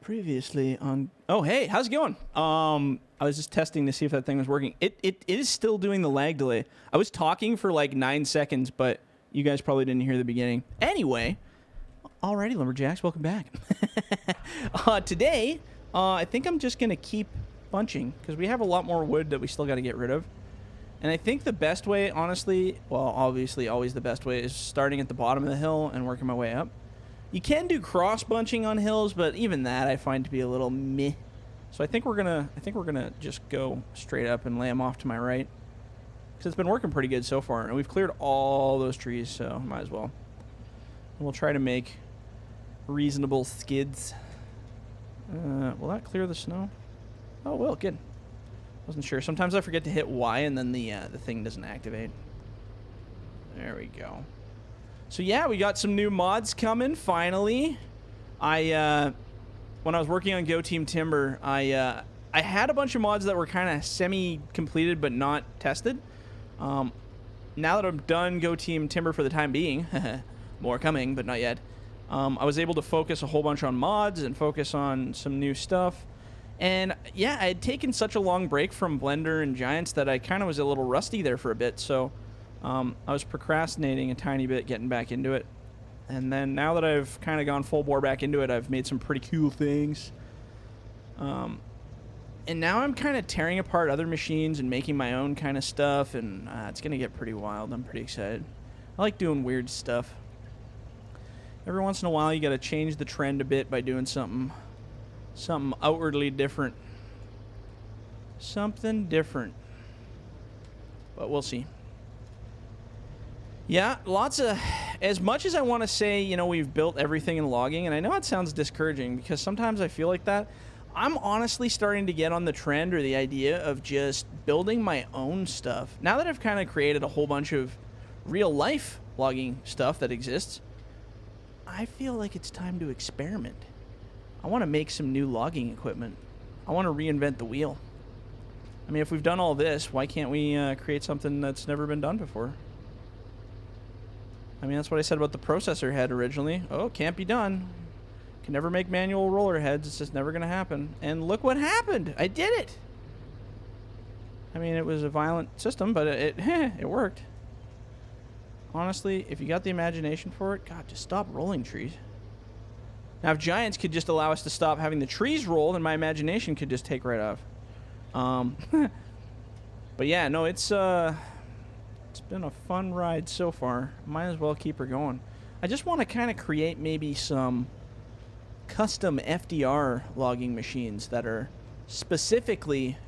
Previously on... Oh, hey, how's it going? I was just testing to see if that thing was working. It is still doing the lag delay. I was talking for like 9 seconds, but you guys probably didn't hear the beginning. Anyway, alrighty, Lumberjacks, welcome back. Today, I think I'm just going to keep bunching, because we have a lot more wood that we still got to get rid of. And I think the best way, honestly, well, obviously always the best way, is starting at the bottom of the hill and working my way up. You can do cross bunching on hills, but even that I find to be a little meh. So I think we're gonna just go straight up and lay them off to my right, because it's been working pretty good so far, and we've cleared all those trees, so might as well. And we'll try to make reasonable skids. Will that clear the snow? Oh, well, good. Wasn't sure. Sometimes I forget to hit Y, and then the thing doesn't activate. There we go. So yeah, we got some new mods coming, finally. When I was working on Go Team Timber, I had a bunch of mods that were kind of semi-completed but not tested. Now that I'm done Go Team Timber for the time being, more coming, but not yet, I was able to focus a whole bunch on mods and focus on some new stuff. And yeah, I had taken such a long break from Blender and Giants that I kind of was a little rusty there for a bit, so... I was procrastinating a tiny bit getting back into it. And then now that I've kind of gone full bore back into it, I've made some pretty cool things. And now I'm kind of tearing apart other machines and making my own kind of stuff. And it's going to get pretty wild. I'm pretty excited. I like doing weird stuff. Every once in a while, you got to change the trend a bit by doing something outwardly different. Something different. But we'll see. Yeah, lots of... As much as I want to say, you know, we've built everything in logging, and I know it sounds discouraging because sometimes I feel like that, I'm honestly starting to get on the trend or the idea of just building my own stuff. Now that I've kind of created a whole bunch of real-life logging stuff that exists, I feel like it's time to experiment. I want to make some new logging equipment. I want to reinvent the wheel. I mean, if we've done all this, why can't we create something that's never been done before? I mean, that's what I said about the processor head originally. Oh, can't be done. Can never make manual roller heads. It's just never going to happen. And look what happened. I did it. I mean, it was a violent system, but it worked. Honestly, if you got the imagination for it, God, just stop rolling trees. Now, if Giants could just allow us to stop having the trees roll, then my imagination could just take right off. But yeah, no, it's been a fun ride so far. Might as well keep her going. I just want to kind of create maybe some custom FDR logging machines that are specifically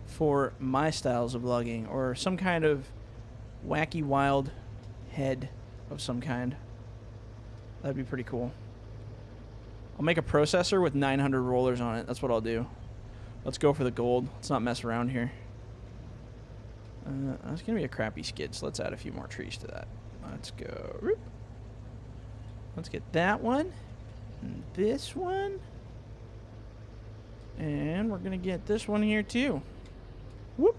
for my styles of logging, or some kind of wacky wild head of some kind. That'd be pretty cool. I'll make a processor with 900 rollers on it. That's what I'll do. Let's go for the gold. Let's not mess around here. That's going to be a crappy skid, so let's add a few more trees to that. Let's go. Whoop. Let's get that one. And this one. And we're going to get this one here, too. Whoop.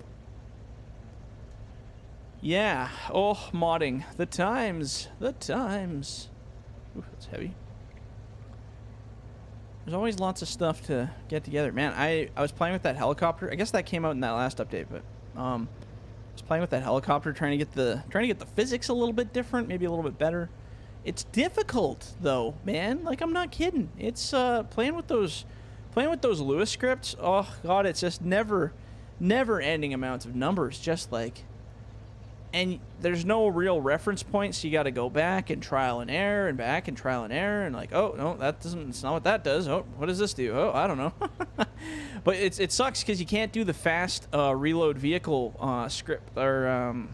Yeah. Oh, modding. The times. The times. Ooh, that's heavy. There's always lots of stuff to get together. Man, I was playing with that helicopter. I guess that came out in that last update, but... I was playing with that helicopter, trying to get the physics a little bit different, maybe a little bit better. It's difficult though, man. Like, I'm not kidding. It's playing with those Lewis scripts. Oh God, it's just never ending amounts of numbers. Just like, and there's no real reference point, so you got to go back and trial and error and back and trial and error and like, oh no, that doesn't. It's not what that does. Oh, what does this do? Oh, I don't know. But it sucks because you can't do the fast reload vehicle script or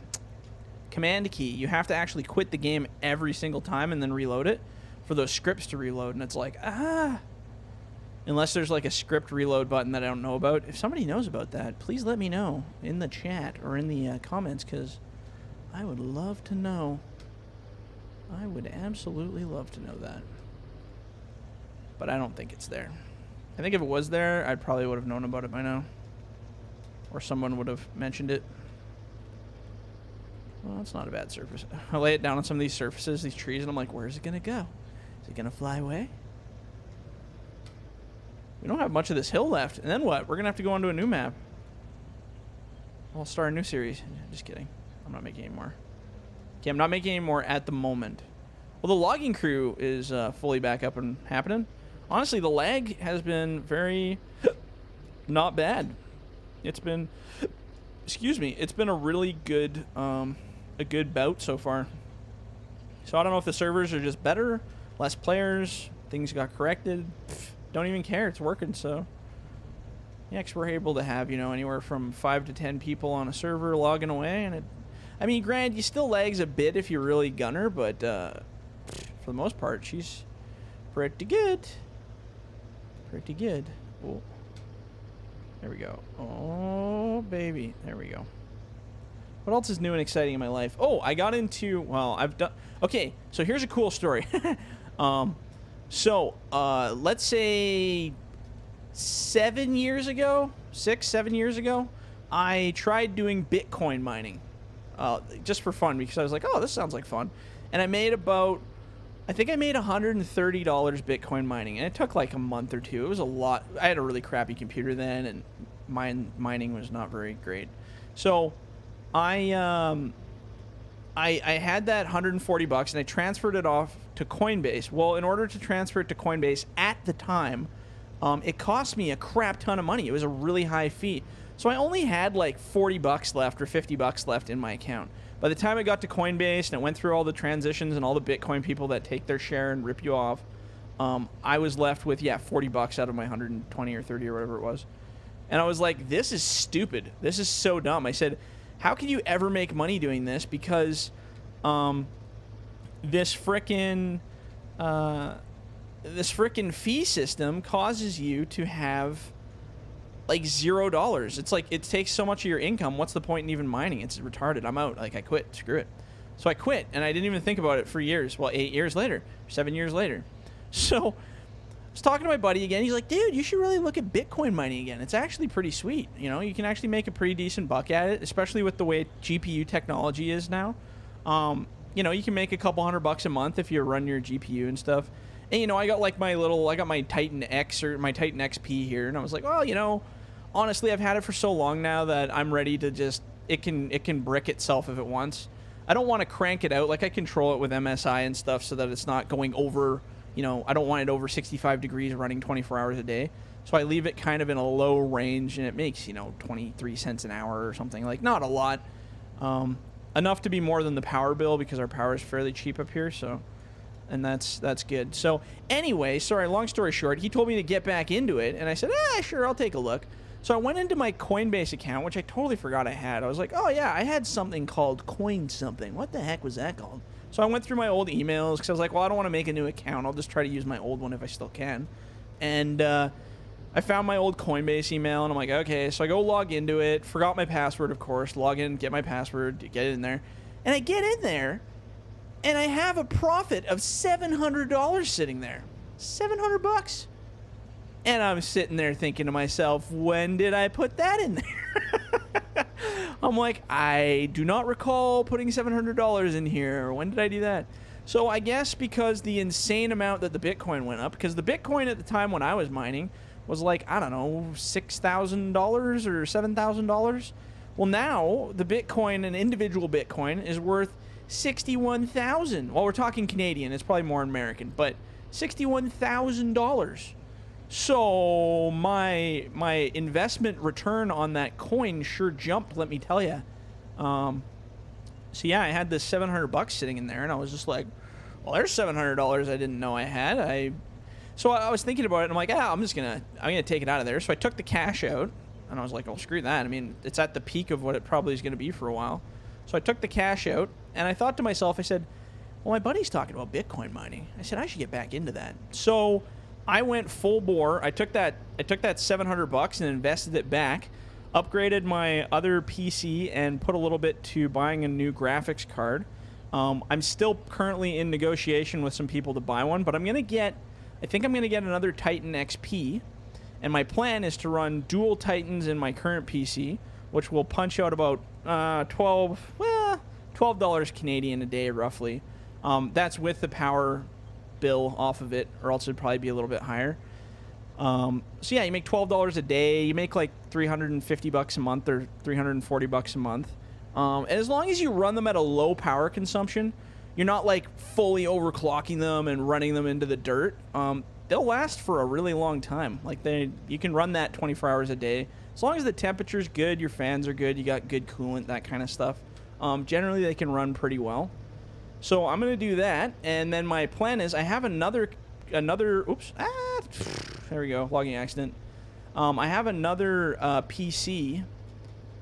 command key. You have to actually quit the game every single time and then reload it for those scripts to reload. And it's like, unless there's like a script reload button that I don't know about. If somebody knows about that, please let me know in the chat or in the comments, because I would love to know. I would absolutely love to know that. But I don't think it's there. I think if it was there, I probably would have known about it by now. Or someone would have mentioned it. Well, it's not a bad surface. I lay it down on some of these surfaces, these trees, and I'm like, where's it going to go? Is it going to fly away? We don't have much of this hill left. And then what? We're going to have to go onto a new map. I'll start a new series. Just kidding. I'm not making any more. Okay, I'm not making any more at the moment. Well, the logging crew is fully back up and happening. Honestly, the lag has been very not bad. It's been, excuse me, it's been a really good, bout so far. So I don't know if the servers are just better, less players, things got corrected. Don't even care, it's working. So yeah, 'cause we're able to have, you know, anywhere from 5 to 10 people on a server logging away, and it, I mean, granted, you still lags a bit if you're really gunner, but for the most part, she's pretty good. Pretty good. Oh, there we go. Oh, baby, there we go. What else is new and exciting in my life? Oh, I got into, well, I've done, okay, so here's a cool story. Let's say 7 years ago, 6-7 years ago, I tried doing Bitcoin mining, just for fun, because I was like, oh, this sounds like fun. And I made about, I think I made $130 Bitcoin mining, and it took like a month or two. It was a lot. I had a really crappy computer then, and mining was not very great. So I had that $140 and I transferred it off to Coinbase. Well, in order to transfer it to Coinbase at the time, it cost me a crap ton of money. It was a really high fee. So I only had like $40 left or $50 left in my account. By the time I got to Coinbase and it went through all the transitions and all the Bitcoin people that take their share and rip you off, I was left with, yeah, $40 out of my 120 or 30 or whatever it was. And I was like, this is stupid. This is so dumb. I said, how can you ever make money doing this? Because this frickin' fee system causes you to have like $0. It's like, it takes so much of your income. What's the point in even mining? It's retarded. I'm out. Like, I quit. Screw it. So I quit, and I didn't even think about it for years. Well, 8 years later, 7 years later. So I was talking to my buddy again. He's like, dude, you should really look at Bitcoin mining again. It's actually pretty sweet. You know, you can actually make a pretty decent buck at it, especially with the way GPU technology is now. You know, you can make a couple $100 a month if you run your GPU and stuff. And, you know, I got like I got my Titan X or my Titan XP here, and I was like, well, you know, honestly, I've had it for so long now that I'm ready to just, it can brick itself if it wants. I don't want to crank it out. Like, I control it with MSI and stuff so that it's not going over, you know, I don't want it over 65 degrees running 24 hours a day. So I leave it kind of in a low range, and it makes, you know, 23 cents an hour or something. Like, not a lot. Enough to be more than the power bill, because our power is fairly cheap up here, so, and that's good. So anyway, sorry, long story short, he told me to get back into it, and I said, sure, I'll take a look. So I went into my Coinbase account, which I totally forgot I had. I was like, oh yeah, I had something called Coin something. What the heck was that called? So I went through my old emails, because I was like, well, I don't want to make a new account. I'll just try to use my old one if I still can. And I found my old Coinbase email, and I'm like, okay. So I go log into it. Forgot my password, of course. Log in, get my password, get it in there. And I get in there, and I have a profit of $700 sitting there. $700. And I'm sitting there thinking to myself, when did I put that in there? I'm like, I do not recall putting $700 in here. When did I do that? So I guess because the insane amount that the Bitcoin went up, because the Bitcoin at the time when I was mining was like, I don't know, $6,000 or $7,000. Well, now the Bitcoin, an individual Bitcoin, is worth $61,000. Well, we're talking Canadian. It's probably more American, but $61,000. So my investment return on that coin sure jumped, let me tell you. So yeah, I had this $700 sitting in there, and I was just like, well, there's $700 I didn't know I had. So I was thinking about it, and I'm like, I'm gonna take it out of there. So I took the cash out, and I was like, oh, screw that. I mean, it's at the peak of what it probably is going to be for a while. So I took the cash out, and I thought to myself, I said, well, my buddy's talking about Bitcoin mining. I said, I should get back into that. So I went full bore. I took that $700 and invested it back, upgraded my other PC, and put a little bit to buying a new graphics card. I'm still currently in negotiation with some people to buy one, but I think I'm going to get another Titan XP, and my plan is to run dual Titans in my current PC, which will punch out about $12 Canadian a day, roughly. That's with the power bill off of it, or else it'd probably be a little bit higher. So yeah, you make $12 a day. You make like $350 a month or $340 a month. And as long as you run them at a low power consumption, you're not like fully overclocking them and running them into the dirt. They'll last for a really long time. Like you can run that 24 hours a day. As long as the temperature's good, your fans are good, you got good coolant, that kind of stuff. Generally, they can run pretty well. So I'm going to do that. And then my plan is I have another, oops, there we go, logging accident. I have another PC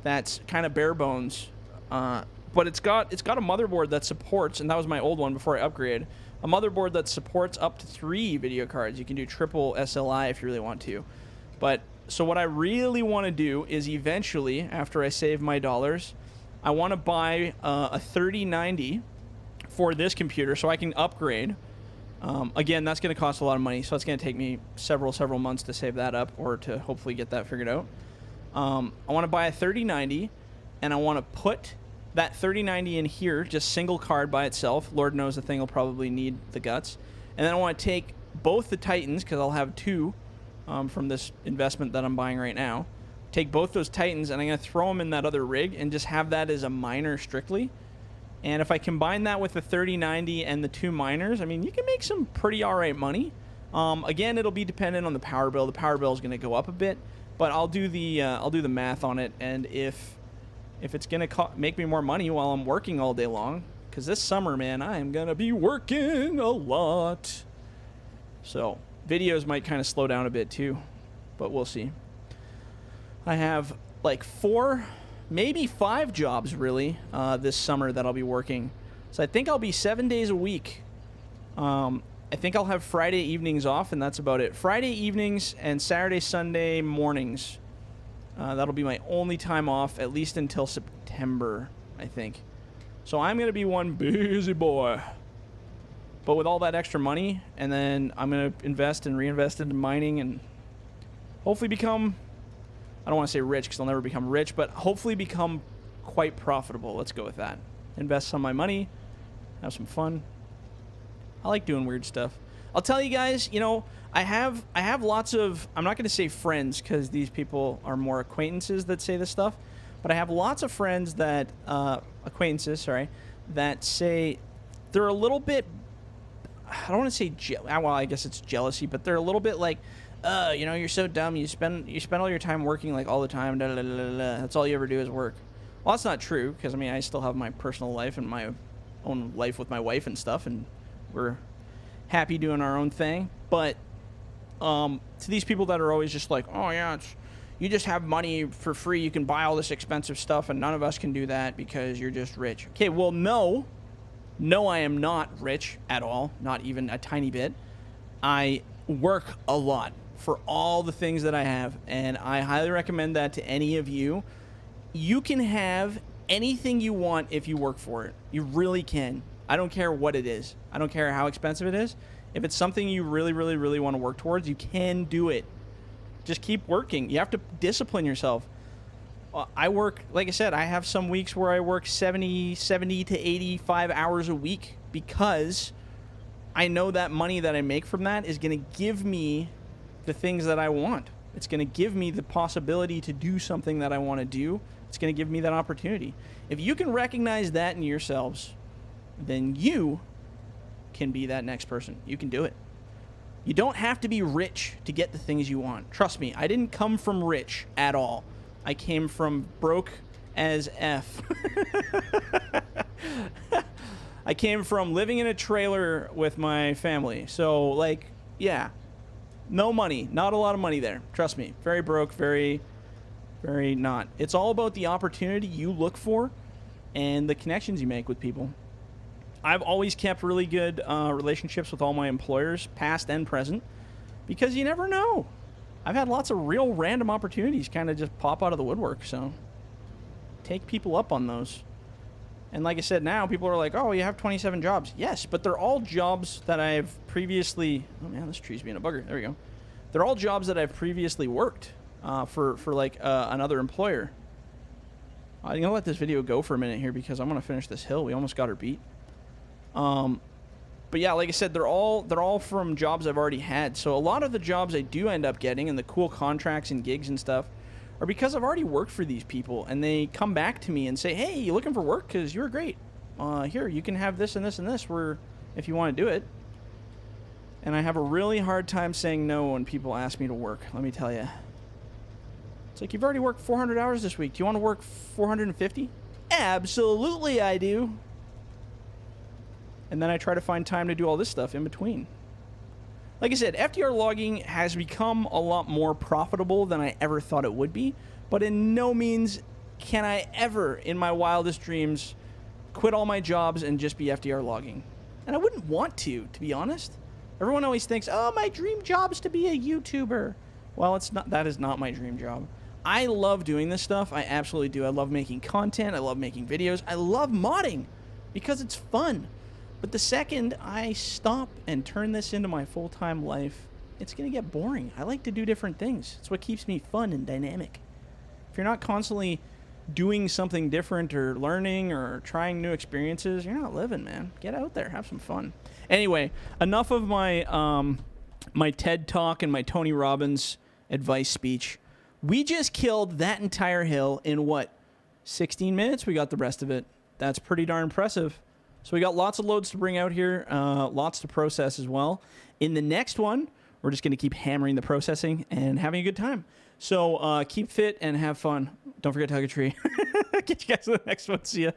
that's kind of bare bones, but it's got a motherboard that supports, and that was my old one before I upgraded, a motherboard that supports up to 3 video cards. You can do triple SLI if you really want to. But so what I really want to do is eventually, after I save my dollars, I want to buy a 3090 for this computer so I can upgrade. Again, that's going to cost a lot of money, so it's going to take me several months to save that up or to hopefully get that figured out. I want to buy a 3090, and I want to put that 3090 in here, just single card by itself. Lord knows the thing will probably need the guts. And then I want to take both the Titans, because I'll have 2 from this investment that I'm buying right now. Take both those Titans, and I'm going to throw them in that other rig and just have that as a miner strictly. And if I combine that with the 3090 and the 2 miners, I mean, you can make some pretty all right money. Again, it'll be dependent on the power bill. The power bill is going to go up a bit, but I'll do the math on it. And if it's going to make me more money while I'm working all day long, because this summer, man, I am going to be working a lot. So videos might kind of slow down a bit too, but we'll see. I have like 4, maybe 5 jobs really this summer that I'll be working. So I think I'll be 7 days a week. I think I'll have Friday evenings off, and that's about it. Friday evenings and Saturday, Sunday mornings. That'll be my only time off, at least until September, I think. So I'm going to be one busy boy. But with all that extra money, and then I'm going to invest and reinvest into mining and hopefully become, I don't want to say rich because I'll never become rich, but hopefully become quite profitable. Let's go with that. Invest some of my money, have some fun. I like doing weird stuff. I'll tell you guys, you know, I have lots of, I'm not going to say friends because these people are more acquaintances that say this stuff, but I have lots of friends that, acquaintances, sorry, that say they're a little bit, I don't want to say, well, I guess it's jealousy, but they're a little bit like, you know, you're so dumb. You spend all your time working like all the time. Da, da, da, da, da. That's all you ever do is work. Well, that's not true because I mean I still have my personal life and my own life with my wife and stuff, and we're happy doing our own thing. But to these people that are always just like, oh yeah, you just have money for free. You can buy all this expensive stuff, and none of us can do that because you're just rich. Okay, well no, I am not rich at all. Not even a tiny bit. I work a lot for all the things that I have, and I highly recommend that to any of you. You can have anything you want if you work for it. You really can. I don't care what it is. I don't care how expensive it is. If it's something you really, really, really want to work towards, you can do it. Just keep working. You have to discipline yourself. I work, like I said, I have some weeks where I work 70 to 85 hours a week because I know that money that I make from that is going to give me the things that I want. It's going to give me the possibility to do something that I want to do. It's going to give me that opportunity. If you can recognize that in yourselves, then you can be that next person. You can do it. You don't have to be rich to get the things you want. Trust me, I didn't come from rich at all. I came from broke as F. I came from living in a trailer with my family. So, like, yeah, no money, not a lot of money there. Trust me, very broke, very, very not. It's all about the opportunity you look for and the connections you make with people. I've always kept really good relationships with all my employers, past and present, because you never know. I've had lots of real random opportunities kind of just pop out of the woodwork, so take people up on those. And like I said, now people are like, oh, you have 27 jobs. Yes, but they're all jobs that I've previously... Oh, man, this tree's being a bugger. There we go. They're all jobs that I've previously worked for like another employer. I'm going to let this video go for a minute here because I'm going to finish this hill. We almost got her beat. But yeah, like I said, they're all from jobs I've already had. So a lot of the jobs I do end up getting and the cool contracts and gigs and stuff are because I've already worked for these people, and they come back to me and say, "Hey, you looking for work? Because you're great. Here, you can have this and this and this. If you want to do it." And I have a really hard time saying no when people ask me to work. Let me tell you. It's like, you've already worked 400 hours this week. Do you want to work 450? Absolutely, I do. And then I try to find time to do all this stuff in between. Like I said, FDR Logging has become a lot more profitable than I ever thought it would be, but in no means can I ever, in my wildest dreams, quit all my jobs and just be FDR Logging. And I wouldn't want to be honest. Everyone always thinks, oh, my dream job is to be a YouTuber. Well, it's not. That is not my dream job. I love doing this stuff. I absolutely do. I love making content. I love making videos. I love modding because it's fun. But the second I stop and turn this into my full-time life, it's going to get boring. I like to do different things. It's what keeps me fun and dynamic. If you're not constantly doing something different or learning or trying new experiences, you're not living, man. Get out there. Have some fun. Anyway, enough of my my TED Talk and my Tony Robbins advice speech. We just killed that entire hill in, 16 minutes? We got the rest of it. That's pretty darn impressive. So we got lots of loads to bring out here, lots to process as well. In the next one, we're just going to keep hammering the processing and having a good time. So keep fit and have fun. Don't forget to hug a tree. Get you guys in the next one. See ya.